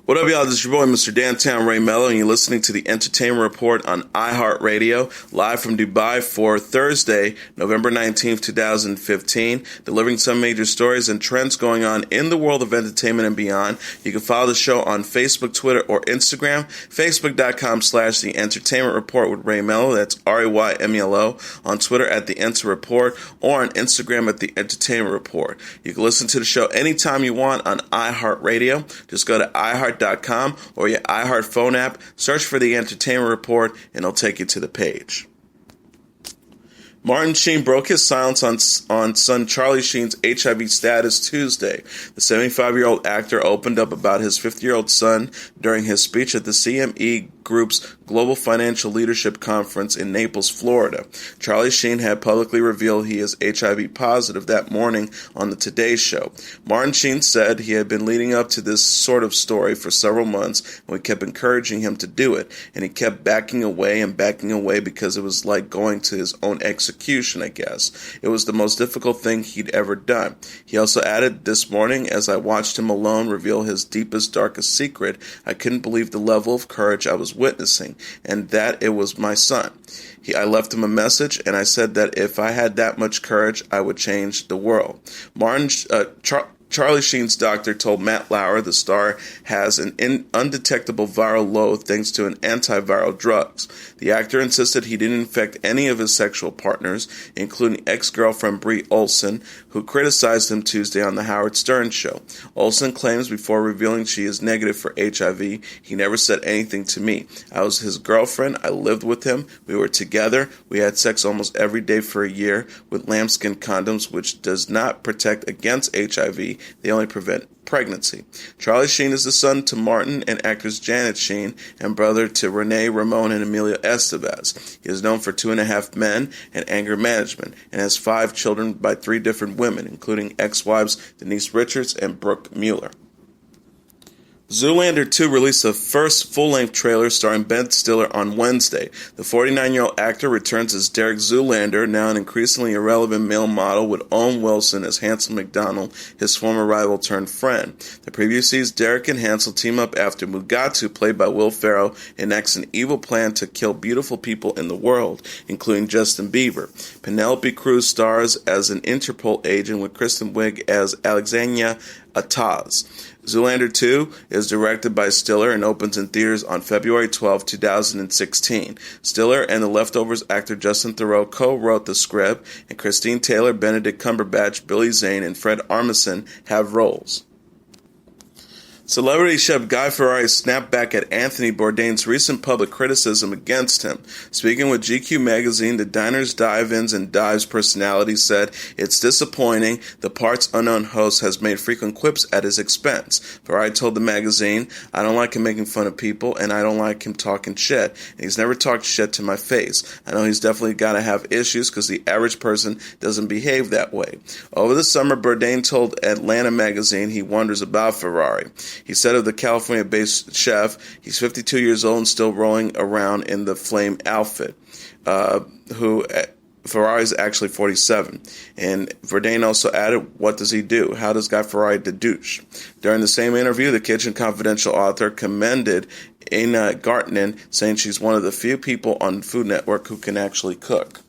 What up, y'all? This is your boy, Mr. Downtown Ray Melo, and you're listening to the Entertainment Report on iHeartRadio, live from Dubai for Thursday, November 19th, 2015, delivering some major stories and trends going on in the world of entertainment and beyond. You can follow the show on Facebook, Twitter, or Instagram, facebook.com/The Entertainment Report with Ray Melo, that's RAYMELO, on Twitter at The Enter Report, or on Instagram at The Entertainment Report. You can listen to the show anytime you want on iHeartRadio. Just go to iHeart.com or your iHeart phone app, search for The Entertainment Report, and it'll take you to the page. Martin Sheen broke his silence on son Charlie Sheen's HIV status Tuesday. The 75-year-old actor opened up about his 50-year-old son during his speech at the CME Group's Global Financial Leadership Conference in Naples, Florida. Charlie Sheen had publicly revealed he is HIV positive that morning on the Today Show. Martin Sheen said he had been leading up to this sort of story for several months, and we kept encouraging him to do it, and he kept backing away because it was like going to his own execution, I guess. It was the most difficult thing he'd ever done. He also added, "This morning, as I watched him alone reveal his deepest, darkest secret, I couldn't believe the level of courage I was witnessing, and that it was my son. I left him a message, and I said that if I had that much courage, I would change the world." Charlie Sheen's doctor told Matt Lauer the star has an undetectable viral load thanks to an antiviral drugs. The actor insisted he didn't infect any of his sexual partners, including ex-girlfriend Brie Olson, who criticized him Tuesday on the Howard Stern show. Olson claims before revealing she is negative for HIV, "He never said anything to me. I was his girlfriend. I lived with him. We were together. We had sex almost every day for a year with lambskin condoms, which does not protect against HIV. They only prevent pregnancy." Charlie Sheen is the son to Martin and actress Janet Sheen and brother to Renee, Ramon, and Emilio Estevez. He is known for 2.5 Men and anger management and has 5 children by 3 different women, including ex-wives Denise Richards and Brooke Mueller. Zoolander 2 released the first full-length trailer starring Ben Stiller on Wednesday. The 49-year-old actor returns as Derek Zoolander, now an increasingly irrelevant male model with Owen Wilson as Hansel McDonald, his former rival turned friend. The preview sees Derek and Hansel team up after Mugatu, played by Will Ferrell, enacts an evil plan to kill beautiful people in the world, including Justin Bieber. Penelope Cruz stars as an Interpol agent with Kristen Wiig as Alexandria Ataz. Zoolander 2 is directed by Stiller and opens in theaters on February 12, 2016. Stiller and The Leftovers actor Justin Theroux co-wrote the script, and Christine Taylor, Benedict Cumberbatch, Billy Zane, and Fred Armisen have roles. Celebrity chef Guy Fieri snapped back at Anthony Bourdain's recent public criticism against him. Speaking with GQ magazine, the Diners, Dive-Ins, and Dives personality said, "It's disappointing. The Parts Unknown host has made frequent quips at his expense." Fieri told the magazine, "I don't like him making fun of people, and I don't like him talking shit. And he's never talked shit to my face. I know he's definitely got to have issues because the average person doesn't behave that way." Over the summer, Bourdain told Atlanta magazine he wonders about Fieri. He said of the California-based chef, he's 52 years old and still rolling around in the flame outfit, Fieri's actually 47. And Bourdain also added, "What does he do? How does Guy Fieri the douche?" During the same interview, the Kitchen Confidential author commended Ina Gartner, saying she's one of the few people on Food Network who can actually cook.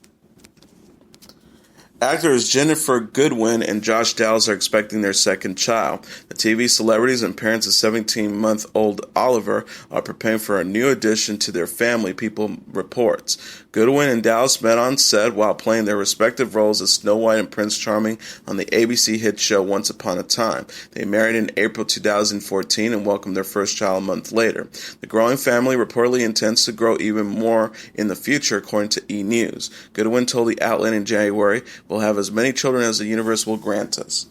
Actors Ginnifer Goodwin and Josh Dallas are expecting their second child. The TV celebrities and parents of 17-month-old Oliver are preparing for a new addition to their family, People reports. Goodwin and Dallas met on set while playing their respective roles as Snow White and Prince Charming on the ABC hit show Once Upon a Time. They married in April 2014 and welcomed their first child a month later. The growing family reportedly intends to grow even more in the future, according to E! News. Goodwin told the outlet in January, "We'll have as many children as the universe will grant us."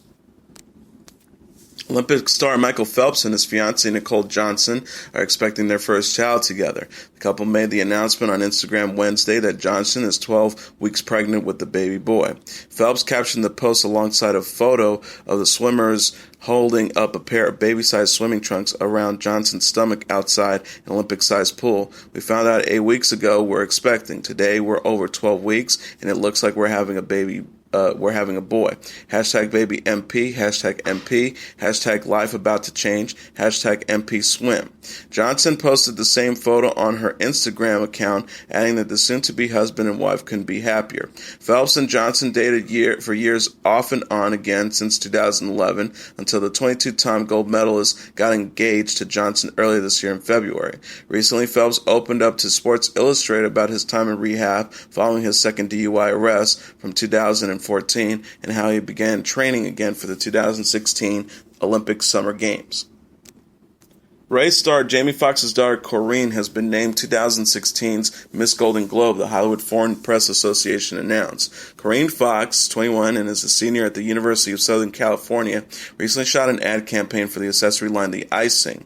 Olympic star Michael Phelps and his fiancee Nicole Johnson are expecting their first child together. The couple made the announcement on Instagram Wednesday that Johnson is 12 weeks pregnant with the baby boy. Phelps captioned the post alongside a photo of the swimmers holding up a pair of baby-sized swimming trunks around Johnson's stomach outside an Olympic-sized pool. "We found out 8 weeks ago we're expecting. Today we're over 12 weeks, and it looks like we're having a baby we're having a boy. Hashtag baby MP, hashtag MP, hashtag life about to change, hashtag MP swim. Johnson posted the same photo on her Instagram account, adding that the soon-to-be husband and wife couldn't be happier. Phelps and Johnson dated for years off and on again since 2011 until the 22-time gold medalist got engaged to Johnson earlier this year in February. Recently, Phelps opened up to Sports Illustrated about his time in rehab following his second DUI arrest from 2014 and how he began training again for the 2016 Olympic Summer Games. Race star Jamie Foxx's daughter Corinne has been named 2016's Miss Golden Globe, the Hollywood Foreign Press Association announced. Corinne Foxx, 21 and is a senior at the University of Southern California, recently shot an ad campaign for the accessory line The Icing.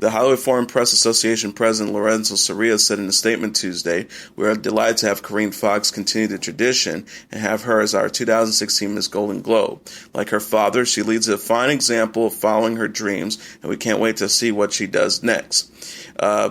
The Hollywood Foreign Press Association president Lorenzo Soria said in a statement Tuesday, "We are delighted to have Corinne Foxx continue the tradition and have her as our 2016 Miss Golden Globe. Like her father, she leads a fine example of following her dreams, and we can't wait to see what she does next."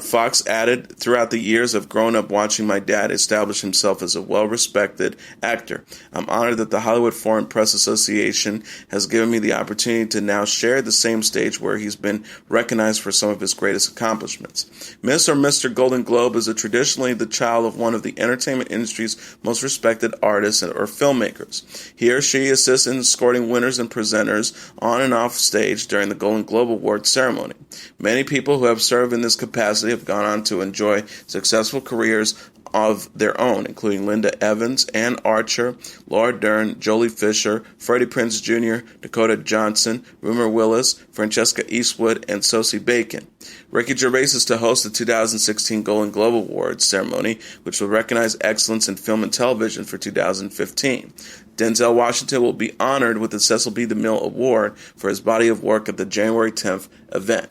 Fox added, "Throughout the years, I've grown up watching my dad establish himself as a well-respected actor. I'm honored that the Hollywood Foreign Press Association has given me the opportunity to now share the same stage where he's been recognized for some of his greatest accomplishments." Miss or Mr. Golden Globe is traditionally the child of one of the entertainment industry's most respected artists or filmmakers. He or she assists in escorting winners and presenters on and off stage during the Golden Globe Awards ceremony. Many people who have served in this capacity have gone on to enjoy successful careers of their own, including Linda Evans, Ann Archer, Laura Dern, Jolie Fisher, Freddie Prinze Jr., Dakota Johnson, Rumor Willis, Francesca Eastwood, and Sosie Bacon. Ricky Gervais is to host the 2016 Golden Globe Awards ceremony, which will recognize excellence in film and television for 2015. Denzel Washington will be honored with the Cecil B. DeMille Award for his body of work at the January 10th event.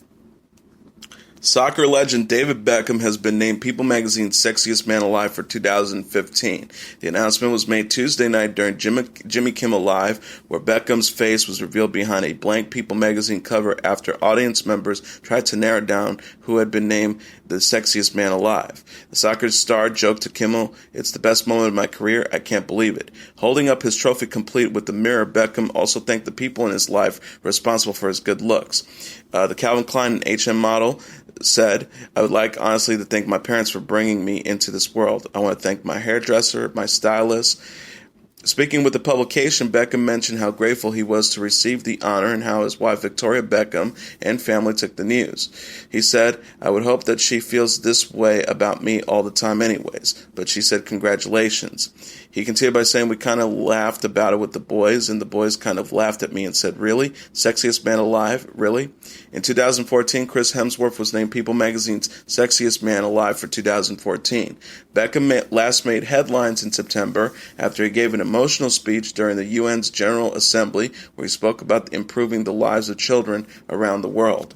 Soccer legend David Beckham has been named People Magazine's Sexiest Man Alive for 2015. The announcement was made Tuesday night during Jimmy Kimmel Live, where Beckham's face was revealed behind a blank People Magazine cover after audience members tried to narrow down who had been named the Sexiest Man Alive. The soccer star joked to Kimmel, "It's the best moment of my career. I can't believe it." Holding up his trophy complete with the mirror, Beckham also thanked the people in his life responsible for his good looks. The Calvin Klein and H&M model said, "I would like honestly to thank my parents for bringing me into this world. I want to thank my hairdresser, my stylist." Speaking with the publication, Beckham mentioned how grateful he was to receive the honor and how his wife Victoria Beckham and family took the news. He said, "I would hope that she feels this way about me all the time anyways," but she said congratulations. He continued by saying, "We kind of laughed about it with the boys, and the boys kind of laughed at me and said, 'Really? Sexiest man alive? Really?'" In 2014, Chris Hemsworth was named People Magazine's Sexiest Man Alive for 2014. Beckham last made headlines in September after he gave an emotional speech during the UN's General Assembly where he spoke about improving the lives of children around the world.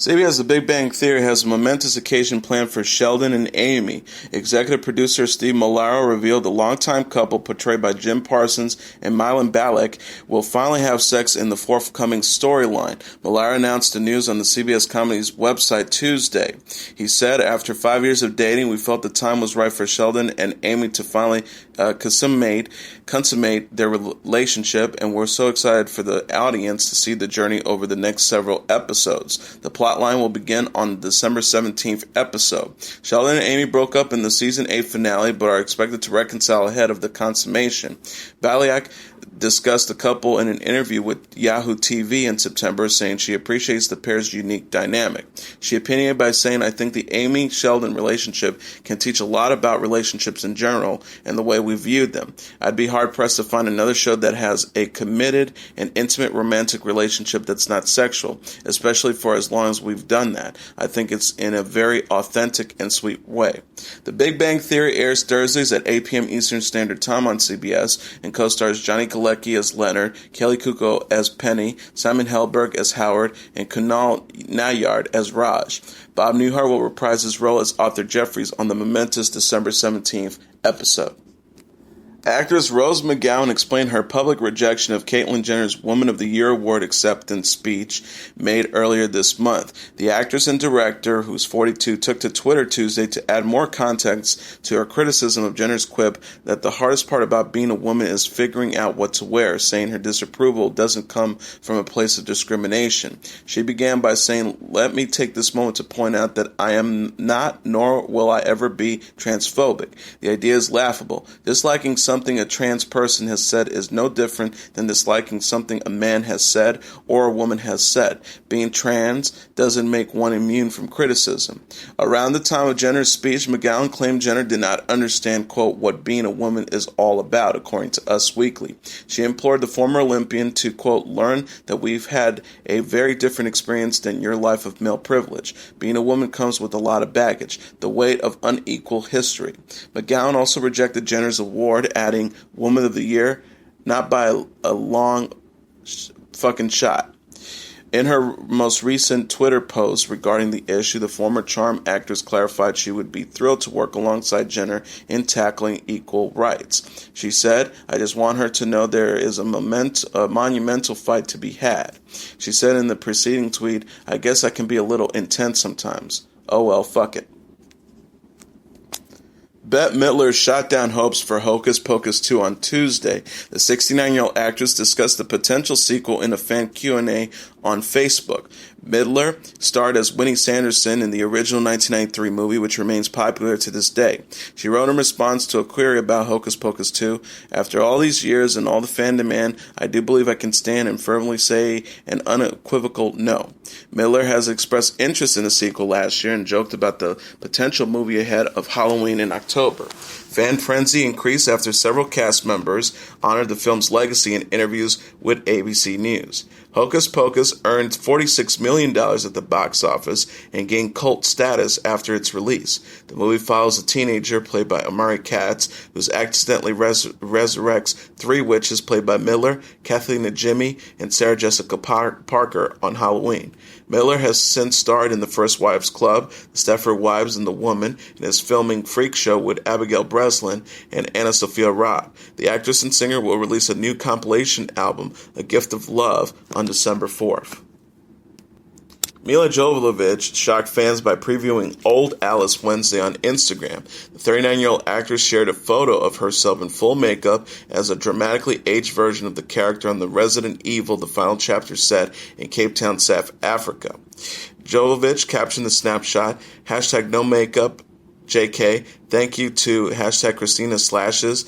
CBS The Big Bang Theory has a momentous occasion planned for Sheldon and Amy. Executive producer Steve Miller revealed the longtime couple portrayed by Jim Parsons and Mylan Balak will finally have sex in the forthcoming storyline. Miller announced the news on the CBS Comedy's website Tuesday. He said, "After 5 years of dating, we felt the time was right for Sheldon and Amy to finally consummate their relationship, and we're so excited for the audience to see the journey over the next several episodes. The plotline will begin on the December 17th episode. Sheldon and Amy broke up in the season 8 finale, but are expected to reconcile ahead of the consummation." Baliak discussed the couple in an interview with Yahoo TV in September, saying she appreciates the pair's unique dynamic. She opinionated by saying, "I think the Amy-Sheldon relationship can teach a lot about relationships in general and the way we viewed them. I'd be hard-pressed to find another show that has a committed and intimate romantic relationship that's not sexual, especially for as long as we've done that. I think it's in a very authentic and sweet way." The Big Bang Theory airs Thursdays at 8 p.m. Eastern Standard Time on CBS and co-stars Johnny Galecki as Leonard, Kelly Kuko as Penny, Simon Helberg as Howard, and Kunal Nayar as Raj. Bob Newhart will reprise his role as Arthur Jeffries on the momentous December 17th episode. Actress Rose McGowan explained her public rejection of Caitlyn Jenner's Woman of the Year award acceptance speech made earlier this month. The actress and director, who's 42, took to Twitter Tuesday to add more context to her criticism of Jenner's quip that the hardest part about being a woman is figuring out what to wear, saying her disapproval doesn't come from a place of discrimination. She began by saying, "Let me take this moment to point out that I am not, nor will I ever be, transphobic. The idea is laughable. Disliking something a trans person has said is no different than disliking something a man has said or a woman has said. Being trans doesn't make one immune from criticism." Around the time of Jenner's speech, McGowan claimed Jenner did not understand, quote, what being a woman is all about, according to Us Weekly. She implored the former Olympian to, quote, learn that we've had a very different experience than your life of male privilege. Being a woman comes with a lot of baggage, the weight of unequal history. McGowan also rejected Jenner's award, adding, Woman of the Year, not by a long fucking shot. In her most recent Twitter post regarding the issue, the former Charm actress clarified she would be thrilled to work alongside Jenner in tackling equal rights. She said, "I just want her to know there is a monumental fight to be had." She said in the preceding tweet, "I guess I can be a little intense sometimes. Oh well, fuck it." Bette Midler shot down hopes for Hocus Pocus 2 on Tuesday. The 69-year-old actress discussed the potential sequel in a fan Q&A on Facebook. Midler starred as Winnie Sanderson in the original 1993 movie, which remains popular to this day. She wrote in response to a query about Hocus Pocus 2, "After all these years and all the fan demand, I do believe I can stand and firmly say an unequivocal no." Midler has expressed interest in the sequel last year and joked about the potential movie ahead of Halloween in October. Fan frenzy increased after several cast members honored the film's legacy in interviews with ABC News. Hocus Pocus earned $46 million at the box office and gained cult status after its release. The movie follows a teenager played by Amari Katz who accidentally resurrects three witches played by Midler, Kathleen Najimy, and Sarah Jessica Parker on Halloween. Midler has since starred in The First Wives Club, The Stepford Wives, and The Woman, and is filming Freak Show with Abigail Breslin and Anna Sophia Robb. The actress and singer will release a new compilation album, A Gift of Love, on December 4th. Milla Jovovich shocked fans by previewing Old Alice Wednesday on Instagram. The 39-year-old actress shared a photo of herself in full makeup as a dramatically aged version of the character on the Resident Evil The Final Chapter set in Cape Town, South Africa. Jovovich captioned the snapshot, hashtag no makeup, JK, thank you to hashtag Christina Slashes,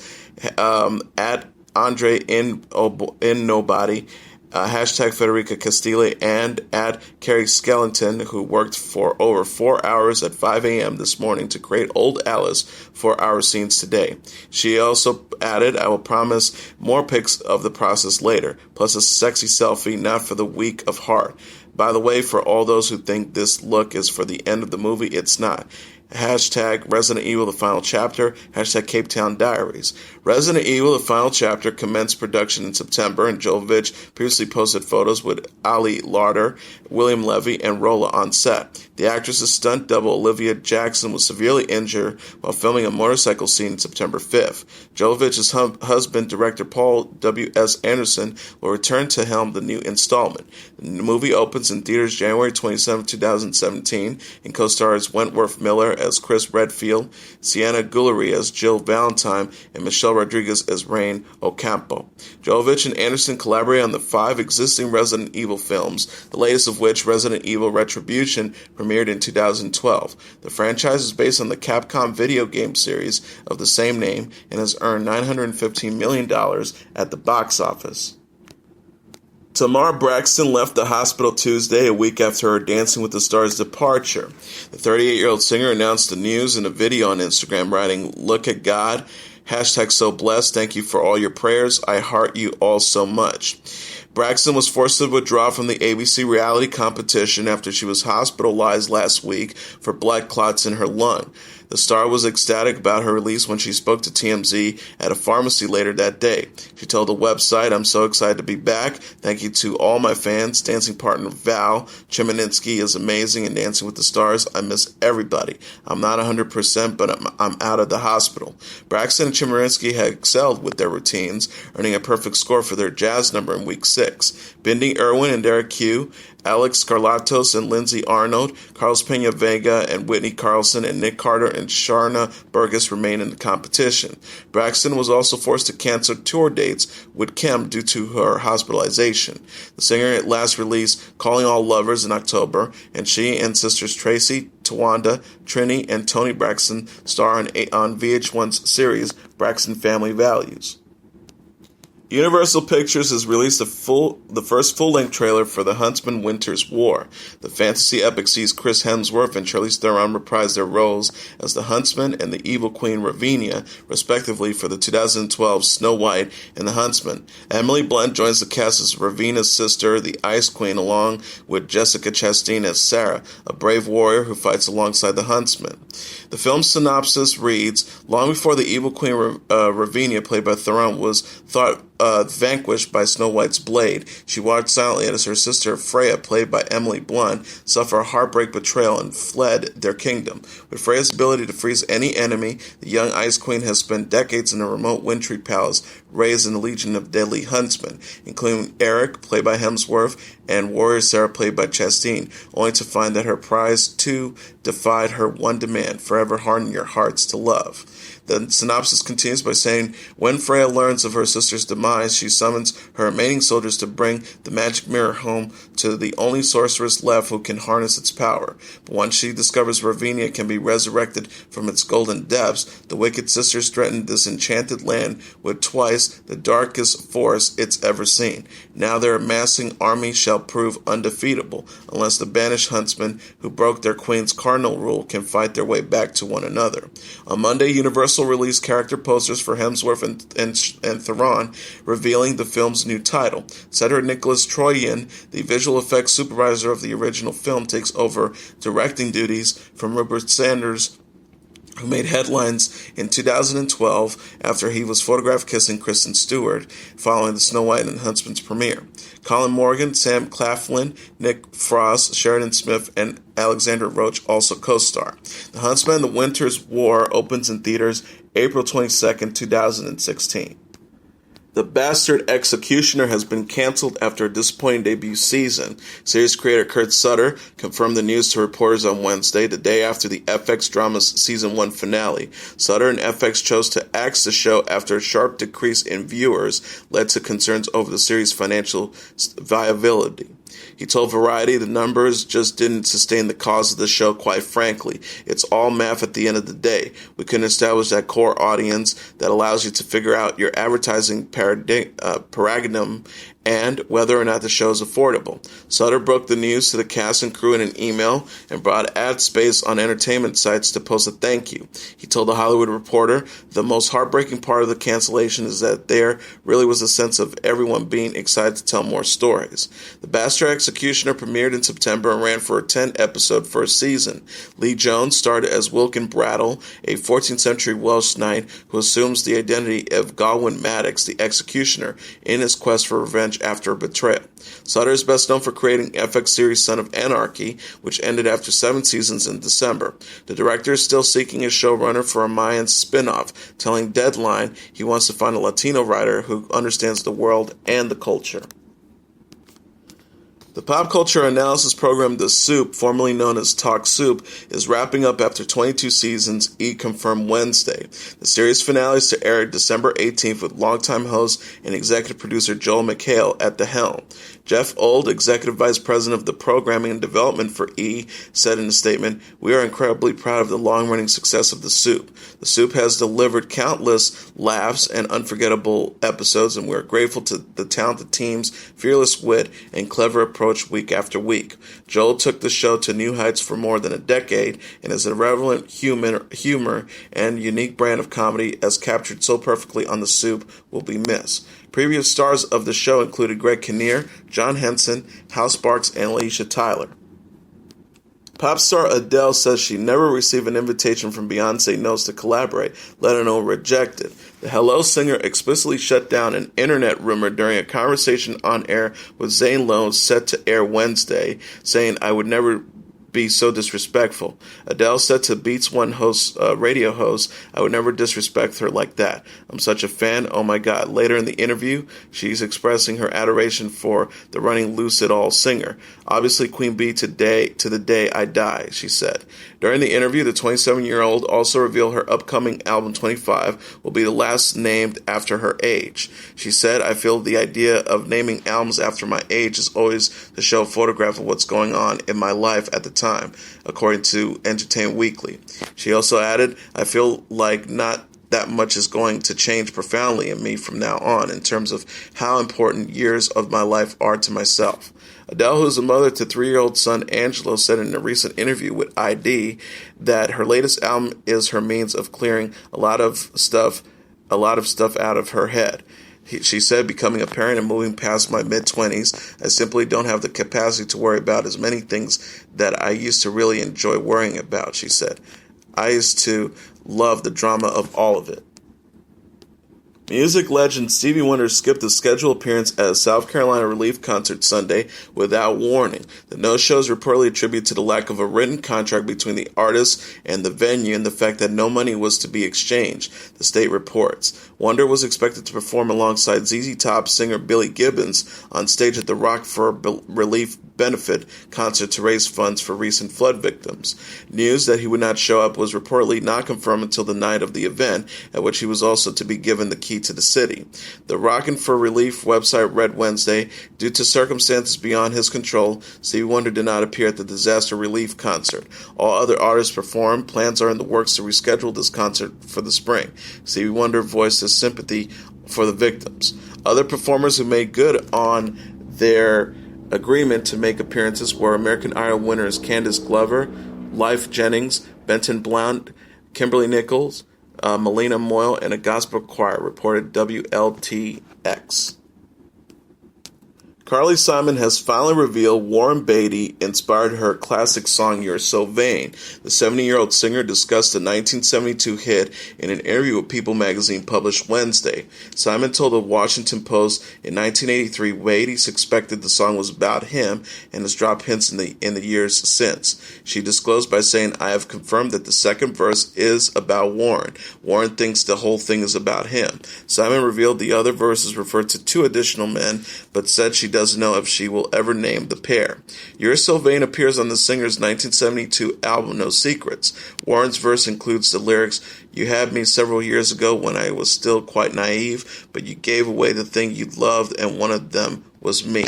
at Andre in Nobody, hashtag Federica Castile, and at Carrie Skellington, who worked for over 4 hours at 5 a.m. this morning to create Old Alice for our scenes today. She also added, I will promise more pics of the process later, plus a sexy selfie, not for the weak of heart. By the way, for all those who think this look is for the end of the movie, it's not. Hashtag Resident Evil The Final Chapter, hashtag Cape Town Diaries. Resident Evil The Final Chapter commenced production in September, and Jovovich previously posted photos with Ali Larder, William Levy, and Rolla on set. The actress's stunt double Olivia Jackson was severely injured while filming a motorcycle scene September 5th. Jovovich's husband, director Paul W.S. Anderson, will return to helm the new installment. The movie opens in theaters January 27, 2017, and co-stars Wentworth Miller as Chris Redfield, Sienna Guillory as Jill Valentine, and Michelle Rodriguez as Rain Ocampo. Jovovich and Anderson collaborate on the 5 existing Resident Evil films, the latest of which, Resident Evil Retribution, premiered in 2012. The franchise is based on the Capcom video game series of the same name and has earned $915 million at the box office. Tamar Braxton left the hospital Tuesday, a week after her Dancing with the Stars departure. The 38-year-old singer announced the news in a video on Instagram, writing, "Look at God, hashtag so blessed, thank you for all your prayers, I heart you all so much." Braxton was forced to withdraw from the ABC reality competition after she was hospitalized last week for blood clots in her lung. The star was ecstatic about her release when she spoke to TMZ at a pharmacy later that day. She told the website, "I'm so excited to be back. Thank you to all my fans. Dancing partner Val Chemininski is amazing in Dancing with the Stars. I miss everybody. I'm not 100%, but I'm out of the hospital." Braxton and Chemininski had excelled with their routines, earning a perfect score for their jazz number in week 6. Bindi Irwin and Derek Q, Alex Carlatos and Lindsay Arnold, Carlos Pena Vega and Whitney Carlson, and Nick Carter and Sharna Burgess remain in the competition. Braxton was also forced to cancel tour dates with Kim due to her hospitalization. The singer at last released Calling All Lovers in October, and she and sisters Tracy, Tawanda, Trini, and Toni Braxton star on VH1's series Braxton Family Values. Universal Pictures has released the first full-length trailer for The Huntsman Winter's War. The fantasy epic sees Chris Hemsworth and Charlize Theron reprise their roles as the Huntsman and the evil queen Ravinia, respectively, for the 2012 Snow White and the Huntsman. Emily Blunt joins the cast as Ravina's sister, the Ice Queen, along with Jessica Chastain as Sarah, a brave warrior who fights alongside the Huntsman. The film's synopsis reads, "Long before the evil queen Ravinia, played by Theron, was thought vanquished by Snow White's blade, she watched silently as her sister Freya, played by Emily Blunt, suffer a heartbreak betrayal and fled their kingdom. With Freya's ability to freeze any enemy, the young Ice Queen has spent decades in a remote wintry palace, raised in a legion of deadly huntsmen, including Eric, played by Hemsworth, and warrior Sarah, played by Chastain, only to find that her prize, too, defied her one demand: forever harden your hearts to love." The synopsis continues by saying, when Freya learns of her sister's demise, she summons her remaining soldiers to bring the magic mirror home to the only sorceress left who can harness its power. But once she discovers Ravinia can be resurrected from its golden depths, the wicked sisters threaten this enchanted land with twice the darkest force it's ever seen. Now their amassing army shall prove undefeatable, unless the banished huntsmen who broke their queen's cardinal rule can fight their way back to one another. On Monday, Universal released character posters for Hemsworth and Theron, revealing the film's new title. Cedric Nicholas Troyan, the visual effects supervisor of the original film, takes over directing duties from Rupert Sanders, who made headlines in 2012 after he was photographed kissing Kristen Stewart following the Snow White and Huntsman's premiere. Colin Morgan, Sam Claflin, Nick Frost, Sheridan Smith, and Alexander Roach also co-star. The Huntsman and the Winter's War opens in theaters April 22nd, 2016. The Bastard Executioner has been canceled after a disappointing debut season. Series creator Kurt Sutter confirmed the news to reporters on Wednesday, the day after the FX drama's Season 1 finale. Sutter and FX chose to axe the show after a sharp decrease in viewers led to concerns over the series' financial viability. He told Variety the numbers just didn't sustain the cause of the show, quite frankly. It's all math at the end of the day. We couldn't establish that core audience that allows you to figure out your advertising paradigm and whether or not the show is affordable. Sutter broke the news to the cast and crew in an email and brought ad space on entertainment sites to post a thank you. He told The Hollywood Reporter, "The most heartbreaking part of the cancellation is that there really was a sense of everyone being excited to tell more stories." The Bastard Executioner premiered in September and ran for a 10-episode first season. Lee Jones starred as Wilkin Brattle, a 14th century Welsh knight who assumes the identity of Gawain Maddox, the executioner, in his quest for revenge after a betrayal. Sutter is best known for creating FX series Son of Anarchy, which ended after 7 seasons in December. The director is still seeking a showrunner for a Mayan spin-off, telling Deadline he wants to find a Latino writer who understands the world and the culture. The pop culture analysis program The Soup, formerly known as Talk Soup, is wrapping up after 22 seasons, E! Confirmed Wednesday. The series finale is to air December 18th with longtime host and executive producer Joel McHale at the helm. Jeff Old, executive vice president of the programming and development for E!, said in a statement, "We are incredibly proud of the long-running success of The Soup. The Soup has delivered countless laughs and unforgettable episodes, and we are grateful to the talented team's fearless wit and clever approach week after week." Joel took the show to new heights for more than a decade, and his irreverent humor and unique brand of comedy, as captured so perfectly on The Soup, will be missed. Previous stars of the show included Greg Kinnear, John Henson, Hal Sparks, and Alicia Tyler. Pop star Adele says she never received an invitation from Beyonce Knows to collaborate, let alone rejected. The Hello singer explicitly shut down an internet rumor during a conversation on air with Zane Lowe set to air Wednesday, saying, "I would never be so disrespectful." Adele said to Beats One radio host, "I would never disrespect her like that. I'm such a fan, oh my god." Later in the interview, she's expressing her adoration for the Running Loose It All singer. "Obviously Queen Bee to the day I die," she said. During the interview, the 27-year-old also revealed her upcoming album 25 will be the last named after her age. She said, "I feel the idea of naming albums after my age is always to show a photograph of what's going on in my life at the time," according to Entertainment Weekly. She also added, "I feel like not that much is going to change profoundly in me from now on in terms of how important years of my life are to myself." Adele, who is a mother to 3-year-old son Angelo, said in a recent interview with ID that her latest album is her means of clearing a lot of stuff out of her head. She said, "Becoming a parent and moving past my mid-20s, I simply don't have the capacity to worry about as many things that I used to really enjoy worrying about," she said. "I used to love the drama of all of it." Music legend Stevie Wonder skipped a scheduled appearance at a South Carolina relief concert Sunday without warning. The no-show is reportedly attributed to the lack of a written contract between the artist and the venue and the fact that no money was to be exchanged, the state reports. Wonder was expected to perform alongside ZZ Top singer Billy Gibbons on stage at the Rock for Relief benefit concert to raise funds for recent flood victims. News that he would not show up was reportedly not confirmed until the night of the event, at which he was also to be given the key to the city. The Rockin' for Relief website read Wednesday, "Due to circumstances beyond his control, Stevie Wonder did not appear at the disaster relief concert. All other artists performed. Plans are in the works to reschedule this concert for the spring." Stevie Wonder voiced his sympathy for the victims. Other performers who made good on their agreement to make appearances were American Idol winners Candace Glover, Life Jennings, Benton Blount, Kimberly Nichols, Melina Moyle, and a gospel choir, reported WLTX. Carly Simon has finally revealed Warren Beatty inspired her classic song You're So Vain. The 70-year-old singer discussed the 1972 hit in an interview with People magazine published Wednesday. Simon told the Washington Post in 1983 Beatty suspected the song was about him and has dropped hints in the years since. She disclosed by saying, "I have confirmed that the second verse is about Warren. Warren thinks the whole thing is about him." Simon revealed the other verses referred to 2 additional men, but said she doesn't know if she will ever name the pair. You're So Vain appears on the singer's 1972 album No Secrets. Warren's verse includes the lyrics, "You had me several years ago when I was still quite naive, but you gave away the thing you loved and one of them was me."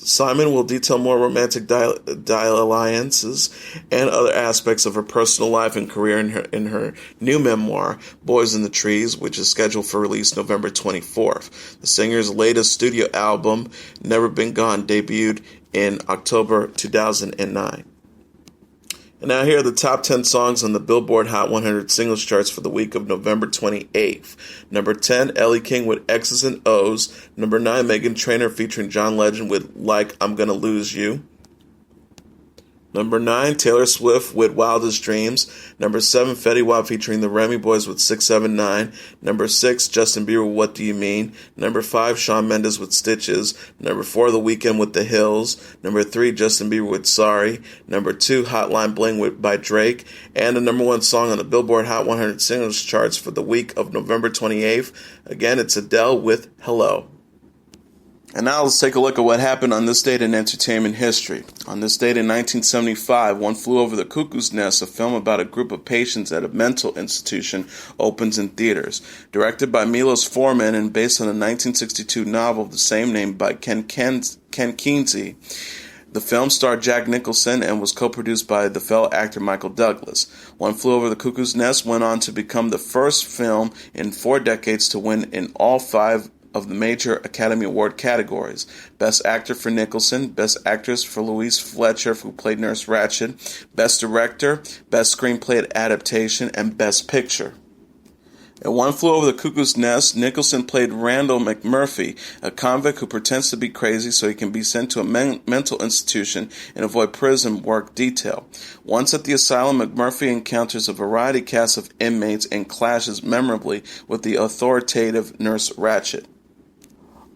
Simon will detail more romantic alliances and other aspects of her personal life and career in her new memoir, Boys in the Trees, which is scheduled for release November 24th. The singer's latest studio album, Never Been Gone, debuted in October 2009. And now here are the top 10 songs on the Billboard Hot 100 singles charts for the week of November 28th. Number 10, Ellie King with X's and O's. Number 9, Meghan Trainor featuring John Legend with Like I'm Gonna Lose You. Number 9, Taylor Swift with Wildest Dreams. Number 7, Fetty Wap featuring the Remy Boys with 679. Number 6, Justin Bieber with What Do You Mean? Number 5, Shawn Mendes with Stitches. Number 4, The Weeknd with The Hills. Number 3, Justin Bieber with Sorry. Number 2, Hotline Bling by Drake. And the number 1 song on the Billboard Hot 100 singles charts for the week of November 28th. Again, it's Adele with Hello. And now let's take a look at what happened on this date in entertainment history. On this date in 1975, One Flew Over the Cuckoo's Nest, a film about a group of patients at a mental institution, opens in theaters. Directed by Milos Forman and based on a 1962 novel of the same name by Ken Kesey, the film starred Jack Nicholson and was co-produced by the fellow actor Michael Douglas. One Flew Over the Cuckoo's Nest went on to become the first film in 4 decades to win in all 5 of the major Academy Award categories. Best Actor for Nicholson, Best Actress for Louise Fletcher, who played Nurse Ratched, Best Director, Best Screenplay Adaptation, and Best Picture. In One Flew Over the Cuckoo's Nest, Nicholson played Randall McMurphy, a convict who pretends to be crazy so he can be sent to a mental institution and avoid prison work detail. Once at the asylum, McMurphy encounters a variety cast of inmates and clashes memorably with the authoritative Nurse Ratched.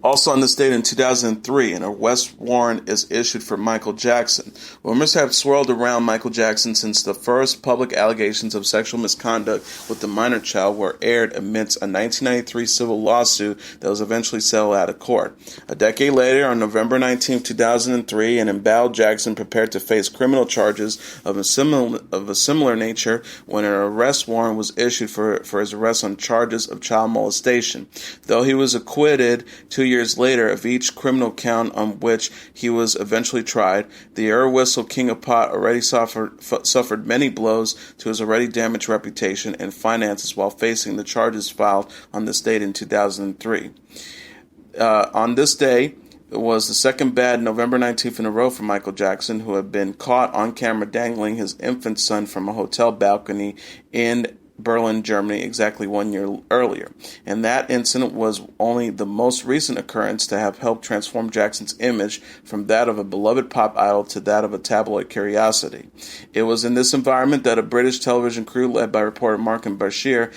Also on this date in 2003, an arrest warrant is issued for Michael Jackson. Rumors have swirled around Michael Jackson since the first public allegations of sexual misconduct with the minor child were aired amidst a 1993 civil lawsuit that was eventually settled out of court. A decade later, on November 19, 2003, an embattled Jackson prepared to face criminal charges of a similar nature when an arrest warrant was issued for his arrest on charges of child molestation. Though he was acquitted 2 years later of each criminal count on which he was eventually tried, the air whistle King of Pot already suffered many blows to his already damaged reputation and finances while facing the charges filed on this date in 2003. On this day, it was the second bad November 19th in a row for Michael Jackson, who had been caught on camera dangling his infant son from a hotel balcony in Berlin, Germany, exactly 1 year earlier. And that incident was only the most recent occurrence to have helped transform Jackson's image from that of a beloved pop idol to that of a tabloid curiosity. It was in this environment that a British television crew led by reporter Martin Bashir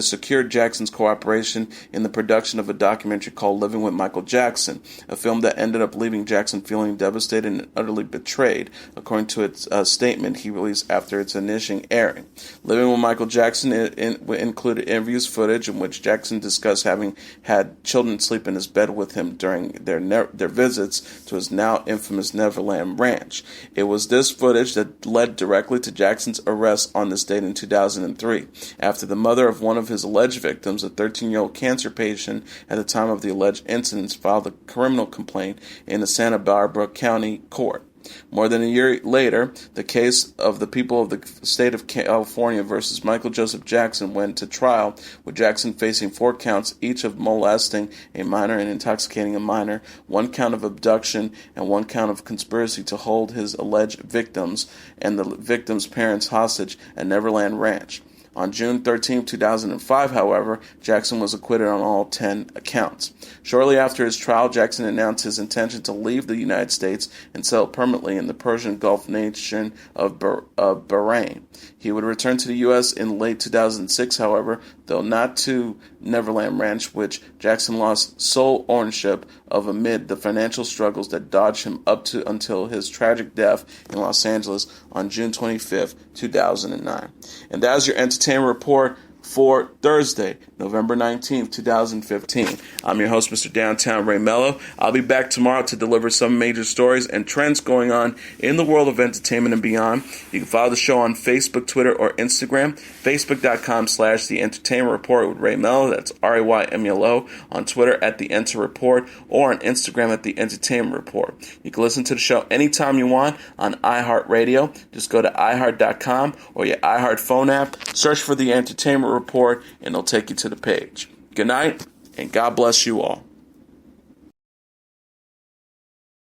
secured Jackson's cooperation in the production of a documentary called Living with Michael Jackson, a film that ended up leaving Jackson feeling devastated and utterly betrayed, according to its statement he released after its initial airing. Living with Michael Jackson included interviews footage in which Jackson discussed having had children sleep in his bed with him during their visits to his now infamous Neverland Ranch. It was this footage that led directly to Jackson's arrest on this date in 2003, after the mother of one of his alleged victims, a 13-year-old cancer patient at the time of the alleged incidents, filed a criminal complaint in the Santa Barbara County Court. More than a year later, the case of the people of the state of California versus Michael Joseph Jackson went to trial, with Jackson facing 4 counts, each of molesting a minor and intoxicating a minor, 1 count of abduction, and 1 count of conspiracy to hold his alleged victims and the victims' parents hostage at Neverland Ranch. On June 13, 2005, however, Jackson was acquitted on all 10 accounts. Shortly after his trial, Jackson announced his intention to leave the United States and settle permanently in the Persian Gulf nation of Bahrain. He would return to the U.S. in late 2006, however, though not to Neverland Ranch, which Jackson lost sole ownership of amid the financial struggles that dogged him until his tragic death in Los Angeles on June 25, 2009. And that is your entertainment report for Thursday, November 19th, 2015. I'm your host, Mr. Downtown Ray Melo. I'll be back tomorrow to deliver some major stories and trends going on in the world of entertainment and beyond. You can follow the show on Facebook, Twitter, or Instagram. Facebook.com/The Entertainment Report with Ray Melo. That's RAYMELO. On Twitter at The Enter Report, or on Instagram at The Entertainment Report. You can listen to the show anytime you want on iHeartRadio. Just go to iHeart.com or your iHeart phone app. Search for The Entertainment Report, and it'll take you to the page. Good night, and God bless you all.